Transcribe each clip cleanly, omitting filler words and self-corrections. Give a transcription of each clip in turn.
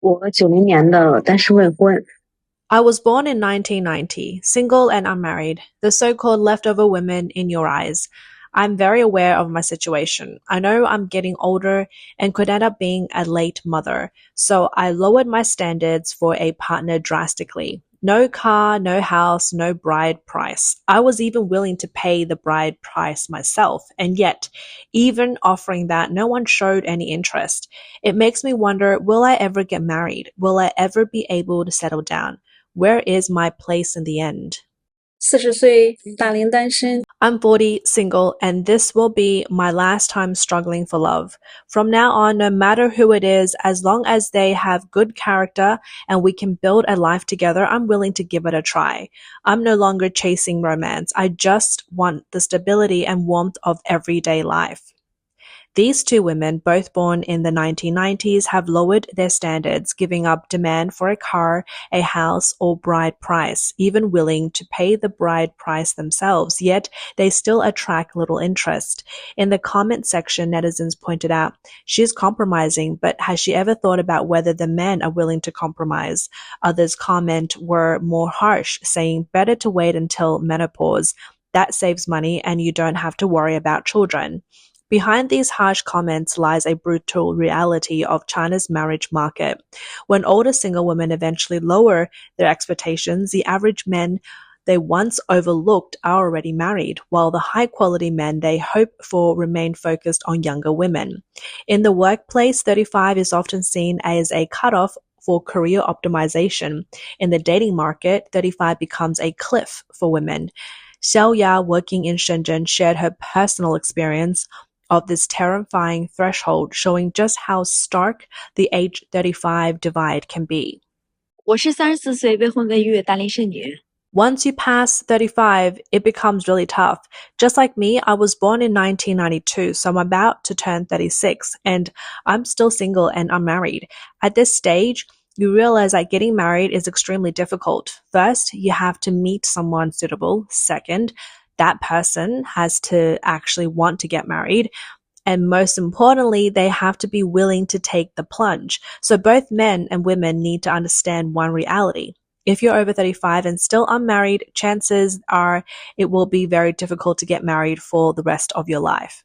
我90年的，但是未婚。I was born in 1990, single and unmarried, the so-called leftover women in your eyes. I'm very aware of my situation. I know I'm getting older and could end up being a late mother, so I lowered my standards for a partner drastically. No car, no house, no bride price. I was even willing to pay the bride price myself, and yet, even offering that, no one showed any interest. It makes me wonder, will I ever get married? Will I ever be able to settle down? Where is my place in the end? 40岁大龄单身。I'm 40, single, and this will be my last time struggling for love. From now on, no matter who it is, as long as they have good character and we can build a life together, I'm willing to give it a try. I'm no longer chasing romance. I just want the stability and warmth of everyday life. These two women, both born in the 1990s, have lowered their standards, giving up demand for a car, a house, or bride price, even willing to pay the bride price themselves, yet they still attract little interest. In the comment section, netizens pointed out, she's compromising, but has she ever thought about whether the men are willing to compromise? Others' comment were more harsh, saying better to wait until menopause. That saves money and you don't have to worry about children. Behind these harsh comments lies a brutal reality of China's marriage market. When older single women eventually lower their expectations, the average men they once overlooked are already married, while the high-quality men they hope for remain focused on younger women. In the workplace, 35 is often seen as a cutoff for career optimization. In the dating market, 35 becomes a cliff for women. Xiao Ya, working in Shenzhen, shared her personal experience of this terrifying threshold, showing just how stark the age 35 divide can be. 我是34岁未婚未育大龄剩女。Once you pass 35, it becomes really tough. Just like me, I was born in 1992, so I'm about to turn 36, and I'm still single and unmarried. At this stage, you realize that getting married is extremely difficult. First, you have to meet someone suitable. Second, that person has to actually want to get married. And most importantly, they have to be willing to take the plunge. So both men and women need to understand one reality. If you're over 35 and still unmarried, chances are it will be very difficult to get married for the rest of your life.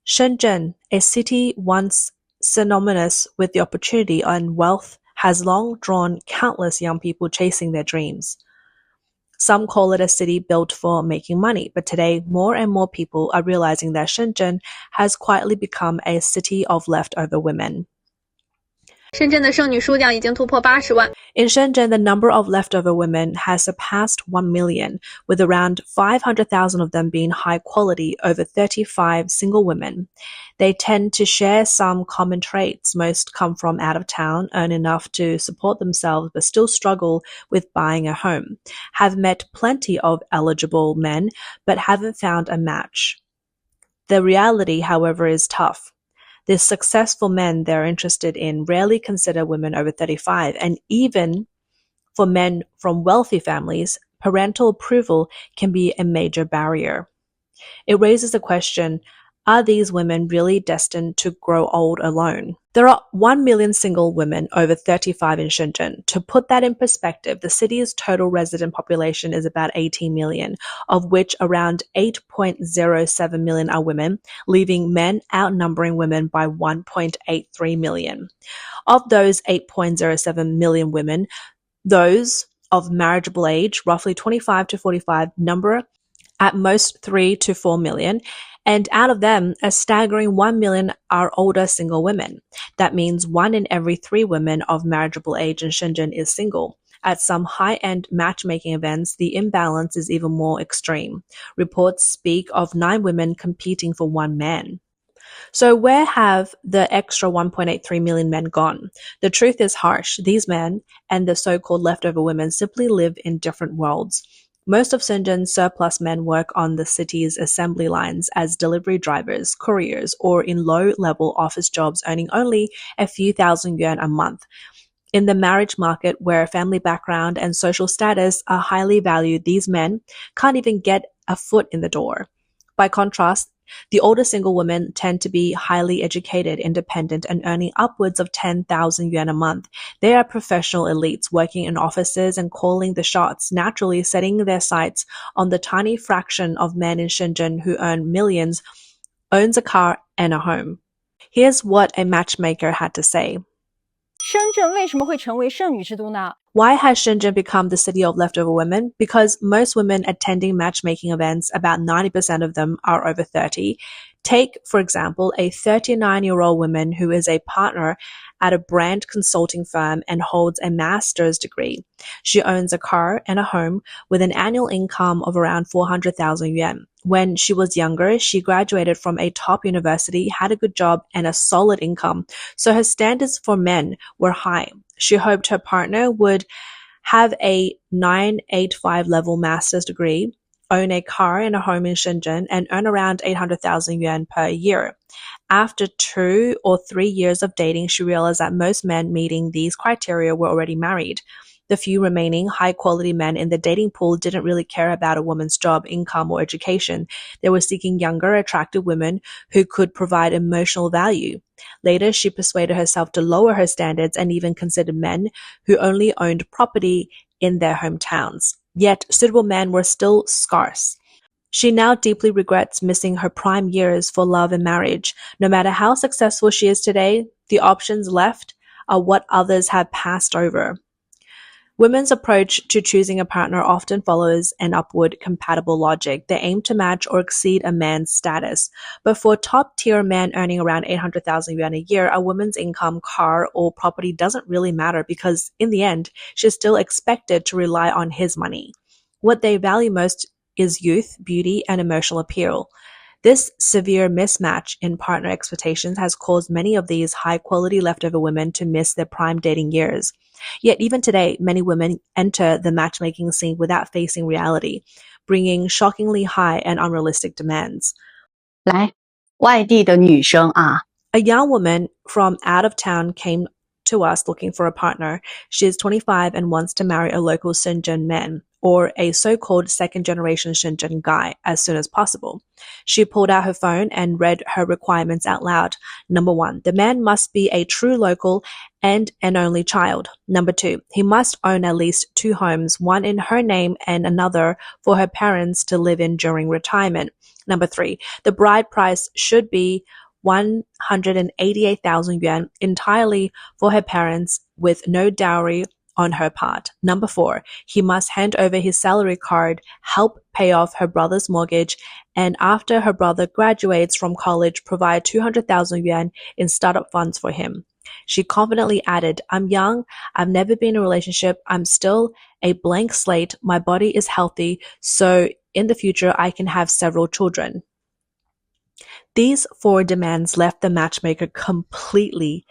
Shenzhen, a city once synonymous with the opportunity and wealth, has long drawn countless young people chasing their dreams. Some call it a city built for making money, but today more and more people are realizing that Shenzhen has quietly become a city of leftover women. 深圳的剩女数量已经突破80万。In Shenzhen, the number of leftover women has surpassed 1 million, with around 500,000 of them being high quality, over 35 single women. They tend to share some common traits. Most come from out of town, earn enough to support themselves, but still struggle with buying a home. Have met plenty of eligible men, but haven't found a match. The reality, however, is tough. The successful men they're interested in rarely consider women over 35, and even for men from wealthy families, parental approval can be a major barrier. It raises the question, are these women really destined to grow old alone? There are 1 million single women over 35 in Shenzhen. To put that in perspective, the city's total resident population is about 18 million, of which around 8.07 million are women, leaving men outnumbering women by 1.83 million. Of those 8.07 million women, those of marriageable age, roughly 25 to 45, number at most 3 to 4 million, and out of them, a staggering 1 million are older single women. That means 1 in every 3 women of marriageable age in Shenzhen is single. At some high-end matchmaking events, the imbalance is even more extreme. Reports speak of 9 women competing for 1 man. So where have the extra 1.83 million men gone? The truth is harsh. These men and the so-called leftover women simply live in different worlds. Most of Shenzhen's surplus men work on the city's assembly lines as delivery drivers, couriers, or in low-level office jobs earning only a few thousand yuan a month. In the marriage market, where family background and social status are highly valued, these men can't even get a foot in the door. By contrast, The older single women tend to be highly educated, independent, and earning upwards of 10,000 yuan a month. They are professional elites working in offices and calling the shots, naturally setting their sights on the tiny fraction of men in Shenzhen who earn millions, owns a car and a home. Here's what a matchmaker had to say. 深圳为什么会成为剩女之都呢？ Why has Shenzhen become the city of leftover women? Because most women attending matchmaking events, about 90% of them are over 30. Take, for example, a 39-year-old woman who is a partner at a brand consulting firm and holds a master's degree. She owns a car and a home with an annual income of around 400,000 yuan. When she was younger, she graduated from a top university, had a good job and a solid income, so her standards for men were high. She hoped her partner would have a 985 level master's degree, own a car and a home in Shenzhen, and earn around 800,000 yuan per year. After 2 or 3 years of dating, she realized that most men meeting these criteria were already married. The few remaining high-quality men in the dating pool didn't really care about a woman's job, income, or education. They were seeking younger, attractive women who could provide emotional value. Later, she persuaded herself to lower her standards and even considered men who only owned property in their hometowns. Yet, suitable men were still scarce. She now deeply regrets missing her prime years for love and marriage. No matter how successful she is today, the options left are what others have passed over. Women's approach to choosing a partner often follows an upward compatible logic. They aim to match or exceed a man's status. But for top-tier men earning around 800,000 yuan a year, a woman's income, car, or property doesn't really matter because, in the end, she's still expected to rely on his money. What they value most is youth, beauty, and emotional appeal. This severe mismatch in partner expectations has caused many of these high-quality leftover women to miss their prime dating years. Yet even today, many women enter the matchmaking scene without facing reality, bringing shockingly high and unrealistic demands. 来，外地的女生啊， A young woman from out of town came to us looking for a partner. She is 25 and wants to marry a local Shenzhen man, or a so-called second-generation Shenzhen guy, as soon as possible. She pulled out her phone and read her requirements out loud. Number 1, the man must be a true local and an only child. Number 2, he must own at least 2 homes, one in her name and another for her parents to live in during retirement. Number 3, the bride price should be 188,000 yuan entirely for her parents with no dowry on her part. Number 4, he must hand over his salary card, help pay off her brother's mortgage, and after her brother graduates from college, provide 200,000 yuan in startup funds for him. She confidently added, I'm young, I've never been in a relationship, I'm still a blank slate, my body is healthy, so in the future I can have several children. These 4 demands left the matchmaker completely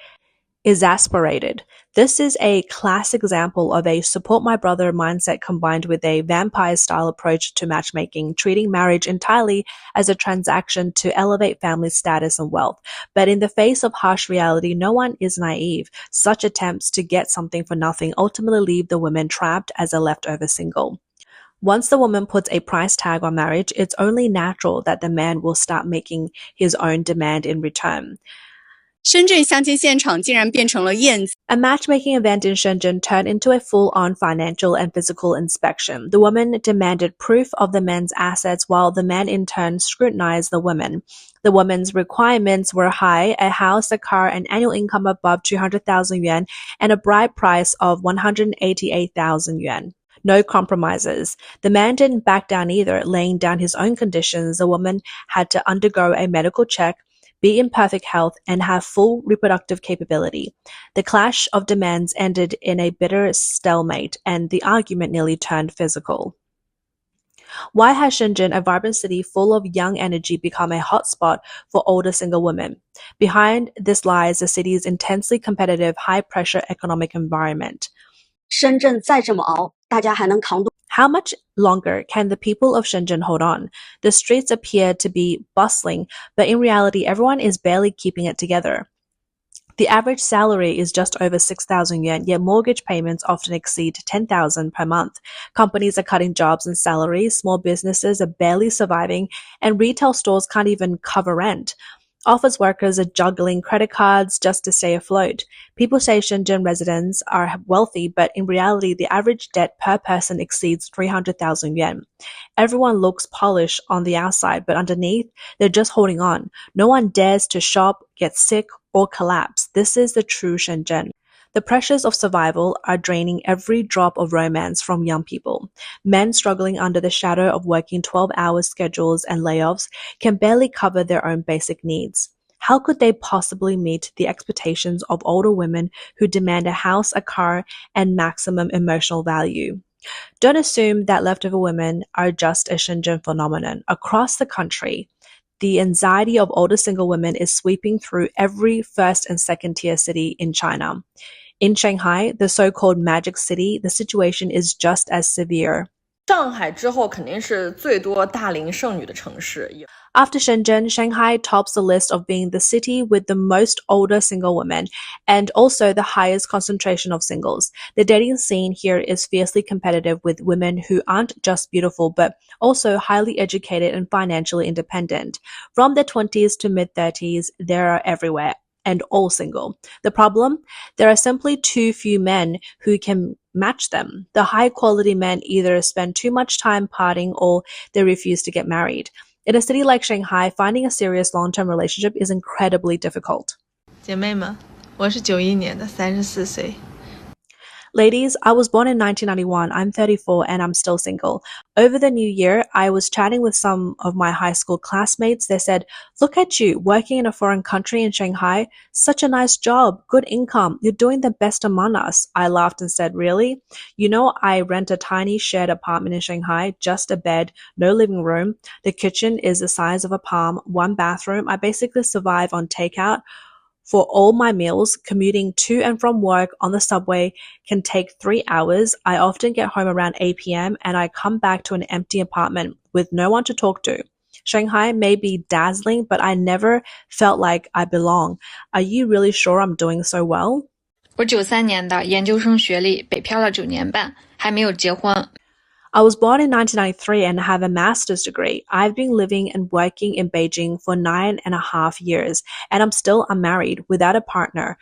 exasperated. This is a classic example of a support my brother mindset combined with a vampire-style approach to matchmaking, treating marriage entirely as a transaction to elevate family status and wealth. But in the face of harsh reality, no one is naive. Such attempts to get something for nothing ultimately leave the woman trapped as a leftover single. Once the woman puts a price tag on marriage, it's only natural that the man will start making his own demand in return. 深圳相亲现场竟然变成了燕子。 A matchmaking event in Shenzhen turned into a full-on financial and physical inspection. The woman demanded proof of the man's assets while the man in turn scrutinized the woman. The woman's requirements were high: a house, a car, an annual income above 200,000 yuan, and a bride price of 188,000 yuan. No compromises. The man didn't back down either, laying down his own conditions. The woman had to undergo a medical check, be in perfect health, and have full reproductive capability. The clash of demands ended in a bitter stalemate, and the argument nearly turned physical. Why has Shenzhen, a vibrant city full of young energy, become a hotspot for older single women? Behind this lies the city's intensely competitive, high-pressure economic environment. 深圳再这么熬，大家还能扛多？ How much longer can the people of Shenzhen hold on? The streets appear to be bustling, but in reality, everyone is barely keeping it together. The average salary is just over 6,000 yuan, yet mortgage payments often exceed 10,000 per month. Companies are cutting jobs and salaries, small businesses are barely surviving, and retail stores can't even cover rent. Office workers are juggling credit cards just to stay afloat. People say Shenzhen residents are wealthy, but in reality, the average debt per person exceeds 300,000 yuan. Everyone looks polished on the outside, but underneath, they're just holding on. No one dares to shop, get sick, or collapse. This is the true Shenzhen. The pressures of survival are draining every drop of romance from young people. Men struggling under the shadow of working 12-hour schedules and layoffs can barely cover their own basic needs. How could they possibly meet the expectations of older women who demand a house, a car, and maximum emotional value? Don't assume that leftover women are just a Shenzhen phenomenon. Across the country, the anxiety of older single women is sweeping through every first and second tier city in China. In Shanghai, the so-called magic city, the situation is just as severe. 上海之后肯定是最多大龄剩女的城市。After Shenzhen, Shanghai tops the list of being the city with the most older single women and also the highest concentration of singles. The dating scene here is fiercely competitive with women who aren't just beautiful but also highly educated and financially independent. From their 20s to mid-30s, they are everywhere and all single. The problem? There are simply too few men who can match them. The high-quality men either spend too much time partying or they refuse to get married. In a city like Shanghai, finding a serious long-term relationship is incredibly difficult. 姐妹们，我是91年的，34岁。Ladies, I was born in 1991. I'm 34 and I'm still single. Over the new year, I was chatting with some of my high school classmates. They said, "Look at you, working in a foreign country in Shanghai. Such a nice job, good income. You're doing the best among us." I laughed and said, "Really? You know, I rent a tiny shared apartment in Shanghai, just a bed, no living room. The kitchen is the size of a palm, one bathroom. I basically survive on takeout. For all my meals, commuting to and from work on the subway can take 3 hours. I often get home around 8 p.m. and I come back to an empty apartment with no one to talk to. Shanghai may be dazzling, but I never felt like I belong. Are you really sure I'm doing so well?" 我93年的，研究生学历，北漂了9年半，还没有结婚。I was born in 1993 and have a master's degree. I've been living and working in Beijing for 9.5 years, and I'm still unmarried, without a partner.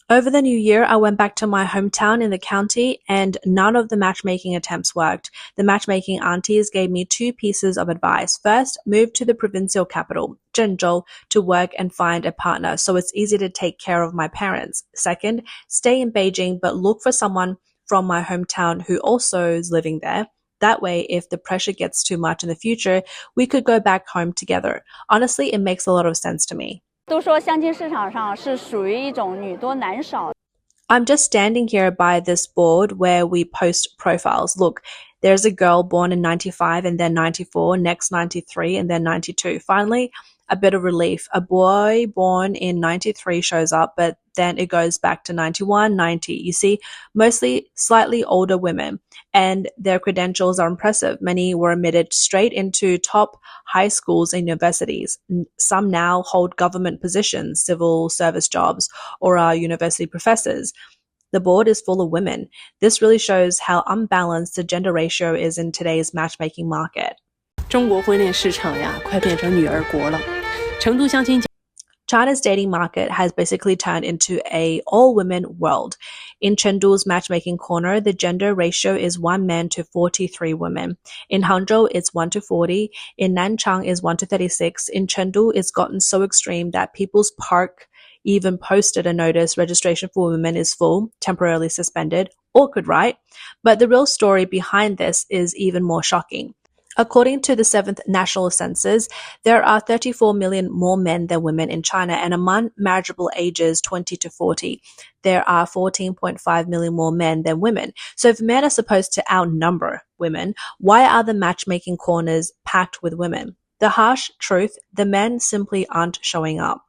Over the new year, I went back to my hometown in the county, and none of the matchmaking attempts worked. The matchmaking aunties gave me 2 pieces of advice. First, move to the provincial capital, Zhengzhou, to work and find a partner, so it's easy to take care of my parents. Second, stay in Beijing, but look for someone from my hometown who also is living there. That way, if the pressure gets too much in the future, we could go back home together. Honestly, it makes a lot of sense to me. 都说相亲市场上是属于一种女多男少。 I'm just standing here by this board where we post profiles. Look, there's a girl born in 95 and then 94, next 93 and then 92. Finally, a bit of relief. A boy born in 93 shows up, but then it goes back to 91, 90. You see, mostly slightly older women, and their credentials are impressive. Many were admitted straight into top high schools and universities. Some now hold government positions, civil service jobs, or are university professors. The board is full of women. This really shows how unbalanced the gender ratio is in today's matchmaking market. 中国婚恋市场呀，快变成女儿国了。成都相亲 China's dating market has basically turned into a all-women world. In Chengdu's matchmaking corner, the gender ratio is 1 man to 43 women. In Hangzhou, it's 1 to 40. In Nanchang, it's 1 to 36. In Chengdu, it's gotten so extreme that People's Park even posted a notice registration for women is full, temporarily suspended. Awkward, right? But the real story behind this is even more shocking. According to the 7th National Census, there are 34 million more men than women in China, and among marriageable ages 20 to 40, there are 14.5 million more men than women. So if men are supposed to outnumber women, why are the matchmaking corners packed with women? The harsh truth, the men simply aren't showing up.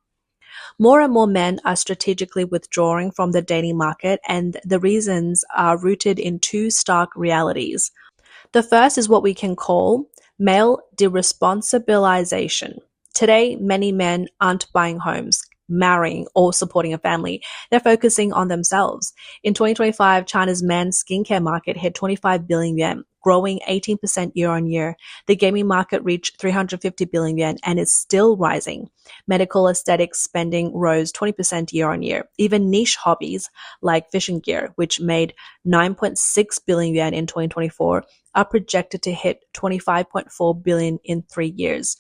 More and more men are strategically withdrawing from the dating market, and the reasons are rooted in 2 stark realities. The first is what we can call male deresponsibilization. Today, many men aren't buying homes, marrying or supporting a family. They're focusing on themselves. In 2025, China's men's skincare market hit 25 billion yuan, growing 18% year on year. The gaming market reached 350 billion yuan and is still rising. Medical aesthetics spending rose 20% year on year. Even niche hobbies like fishing gear, which made 9.6 billion yuan in 2024, are projected to hit 25.4 billion in 3 years.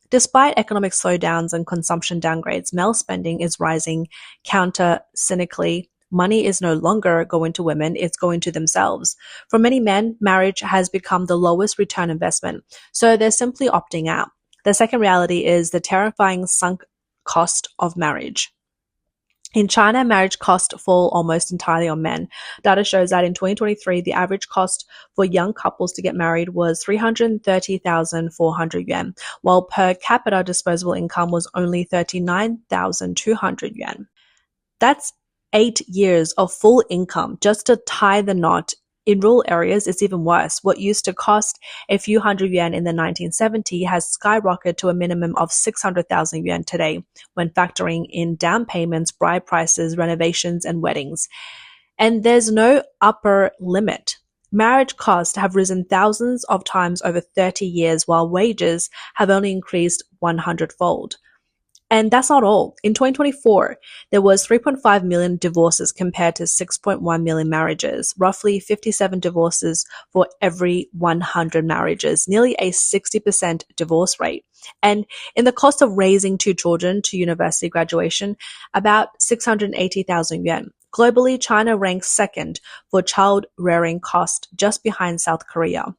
Despite economic slowdowns and consumption downgrades, male spending is rising counter-cynically. Money is no longer going to women, it's going to themselves. For many men, marriage has become the lowest return investment, so they're simply opting out. The second reality is the terrifying sunk cost of marriage. In China, marriage costs fall almost entirely on men. Data shows that in 2023, the average cost for young couples to get married was 330,400 yuan, while per capita disposable income was only 39,200 yuan. That's 8 years of full income just to tie the knot. In rural areas, it's even worse. What used to cost a few hundred yuan in the 1970s has skyrocketed to a minimum of 600,000 yuan today, when factoring in down payments, bride prices, renovations, and weddings. And there's no upper limit. Marriage costs have risen thousands of times over 30 years, while wages have only increased 100-fold. And that's not all. In 2024, there was 3.5 million divorces compared to 6.1 million marriages, roughly 57 divorces for every 100 marriages, nearly a 60% divorce rate. And in the cost of raising 2 children to university graduation, about 680,000 yuan. Globally, China ranks second for child rearing cost, just behind South Korea.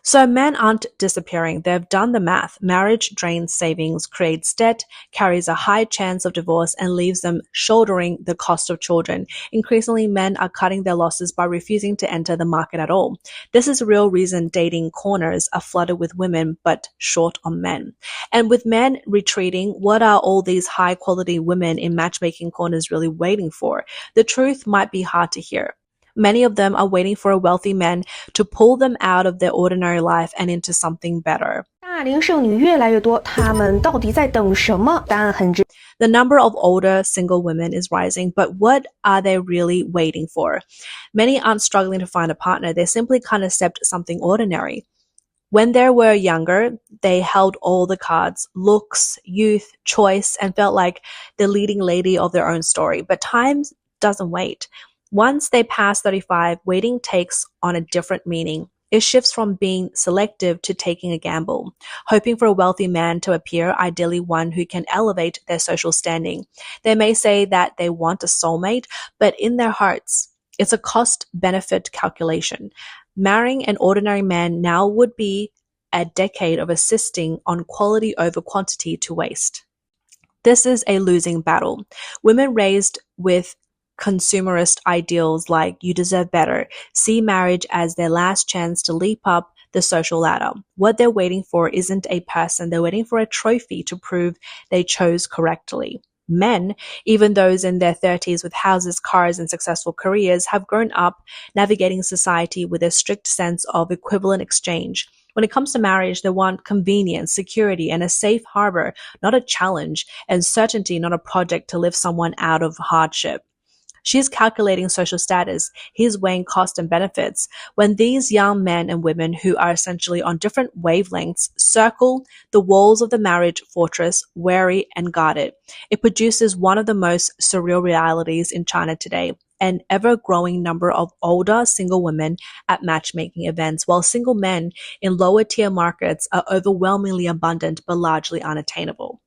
So men aren't disappearing. They've done the math. Marriage drains savings, creates debt, carries a high chance of divorce, and leaves them shouldering the cost of children. Increasingly, men are cutting their losses by refusing to enter the market at all. This is a real reason dating corners are flooded with women, but short on men. And with men retreating, what are all these high-quality women in matchmaking corners really waiting for? The truth might be hard to hear. Many of them are waiting for a wealthy man to pull them out of their ordinary life and into something better. The number of older single women is rising, but what are they really waiting for? Many aren't struggling to find a partner, they simply can't accept something ordinary. When they were younger, they held all the cards, looks, youth, choice, and felt like the leading lady of their own story. But time doesn't wait. Once they pass 35, waiting takes on a different meaning. It shifts from being selective to taking a gamble, hoping for a wealthy man to appear, ideally one who can elevate their social standing. They may say that they want a soulmate, but in their hearts, it's a cost-benefit calculation. Marrying an ordinary man now would be a decade of insisting on quality over quantity to waste. This is a losing battle. Women raised with consumerist ideals like you deserve better see marriage as their last chance to leap up the social ladder. What they're waiting for isn't a person, they're waiting for a trophy to prove they chose correctly. Men, even those in their 30s with houses, cars, and successful careers, have grown up navigating society with a strict sense of equivalent exchange. When it comes to marriage, they want convenience, security, and a safe harbor, not a challenge, and certainty, not a project to lift someone out of hardship. She's calculating social status. He's weighing cost and benefits. When these young men and women who are essentially on different wavelengths circle the walls of the marriage fortress, wary and guarded, it produces one of the most surreal realities in China today. An ever-growing number of older single women at matchmaking events, while single men in lower-tier markets are overwhelmingly abundant but largely unattainable.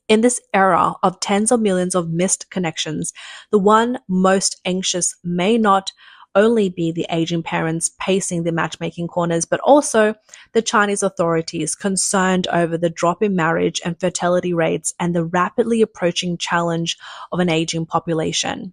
In this era of tens of millions of missed connections, the one most anxious may not only be the aging parents pacing the matchmaking corners, but also the Chinese authorities concerned over the drop in marriage and fertility rates and the rapidly approaching challenge of an aging population.